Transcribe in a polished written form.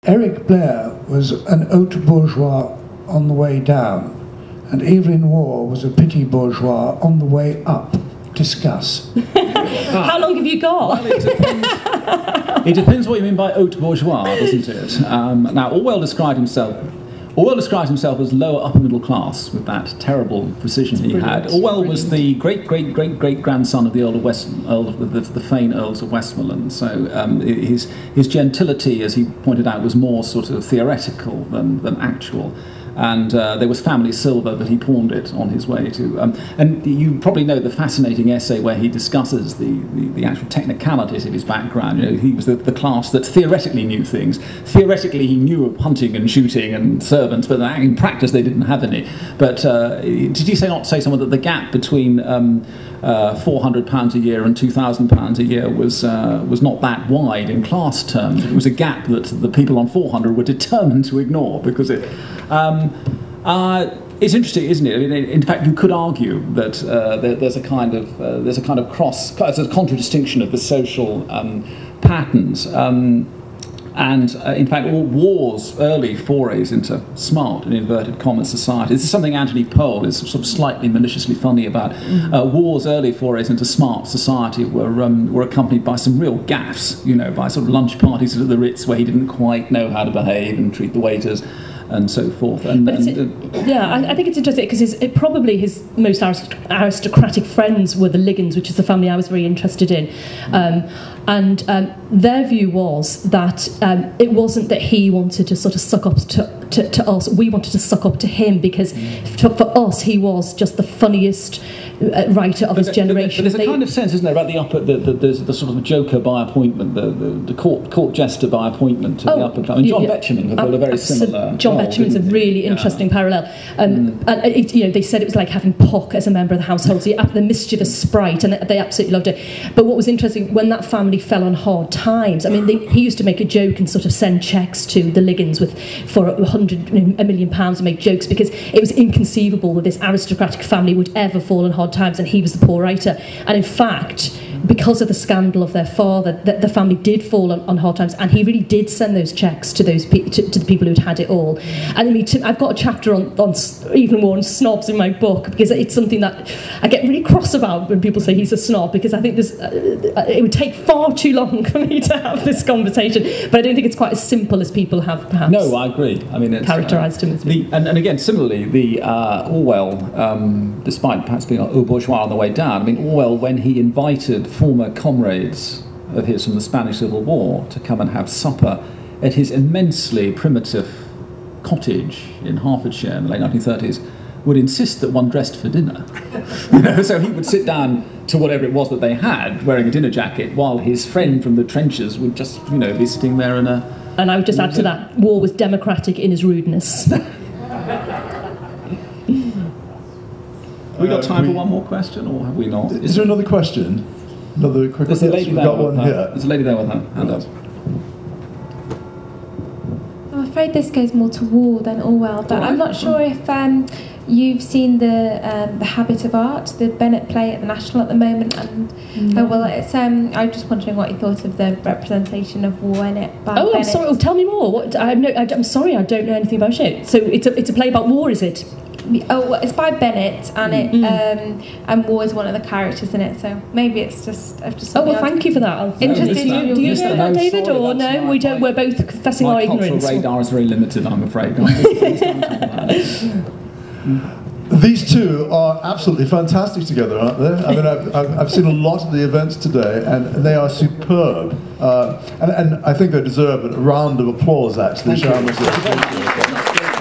Eric Blair was an haute bourgeois on the way down, and Evelyn Waugh was a petit bourgeois on the way up. Discuss. How long have you got? Well, it depends what you mean by haute bourgeois, doesn't it? Now, Orwell described himself as lower upper middle class with that terrible precision he had. Orwell was the great-great-great-great-grandson of the Earl of the Fane Earls of Westmoreland. So his gentility, as he pointed out, was more sort of theoretical than actual. And there was family silver, but he pawned it on his way to... and you probably know the fascinating essay where he discusses the actual technicalities of his background. You know, he was the class that theoretically knew things. Theoretically, he knew of hunting and shooting and servants, but in practice, they didn't have any. But did you say someone that the gap between £400 a year and £2,000 a year was not that wide in class terms? It was a gap that the people on 400 were determined to ignore because it... it's interesting, isn't it? I mean, in fact, you could argue that there's a kind of contradistinction of the social patterns, and in fact, all Waugh's early forays into smart and inverted commas society. This is something Anthony Powell is sort of slightly maliciously funny about. Waugh's early forays into smart society were accompanied by some real gaffes, you know, by sort of lunch parties at the Ritz where he didn't quite know how to behave and treat the waiters, and so forth. I think it's interesting because probably his most aristocratic friends were the Liggins, which is the family I was very interested in. And their view was that it wasn't that he wanted to sort of suck up to us. We wanted to suck up to him because for us he was just the funniest writer of his generation. But there's a kind of sense, isn't there, about there's the sort of joker by appointment, the court jester by appointment to the upper class. I mean, John Betjeman fulfilled a very similar John role, Betjeman's a really interesting parallel. And they said it was like having Puck as a member of the household, so the mischievous sprite, and they absolutely loved it. But what was interesting, when that family fell on hard times, I mean, he used to make a joke and sort of send cheques to the Liggins for £1 million and make jokes, because it was inconceivable that this aristocratic family would ever fall on hard times, and he was the poor writer. And in fact, because of the scandal of their father, the family did fall on hard times, and he really did send those cheques to those to the people who'd had it all. And I mean, I've got a chapter on Evelyn Waugh and snobs in my book, because it's something that I get really cross about when people say he's a snob, because I think it would take far too long for me to have this conversation, but I don't think it's quite as simple as people have perhaps. No, I agree. I mean, it's characterised him as and again, similarly, the Orwell, despite perhaps being a bourgeois on the way down, I mean, Orwell, when he invited former comrades of his from the Spanish Civil War to come and have supper at his immensely primitive cottage in Hertfordshire in the late 1930s, would insist that one dressed for dinner. You know, so he would sit down to whatever it was that they had, wearing a dinner jacket, while his friend from the trenches would just, you know, be sitting there in a... And I would just add to that, Waugh was democratic in his rudeness. Have we got time for one more question, or have we not? Is there another question? Another quick question? There's we've got one here. There's a lady there with her hand up. I'm afraid this goes more to Waugh than Orwell, but I'm not sure if you've seen the Habit of Art, the Bennett play at the National at the moment, and it's. I'm just wondering what you thought of the representation of Waugh in it by Bennett. I'm sorry. Oh, tell me more. I'm sorry, I don't know anything about it. So it's a play about war, is it? Oh, it's by Bennett, and and Waugh is one of the characters in it. So maybe it's just. Thank you for that. Interested. Do you know that, David, or no? We don't. We're both confessing our ignorance. My cultural radar is very limited, I'm afraid. These two are absolutely fantastic together, aren't they? I mean, I've seen a lot of the events today, and they are superb. And I think they deserve a round of applause, actually. Thank you.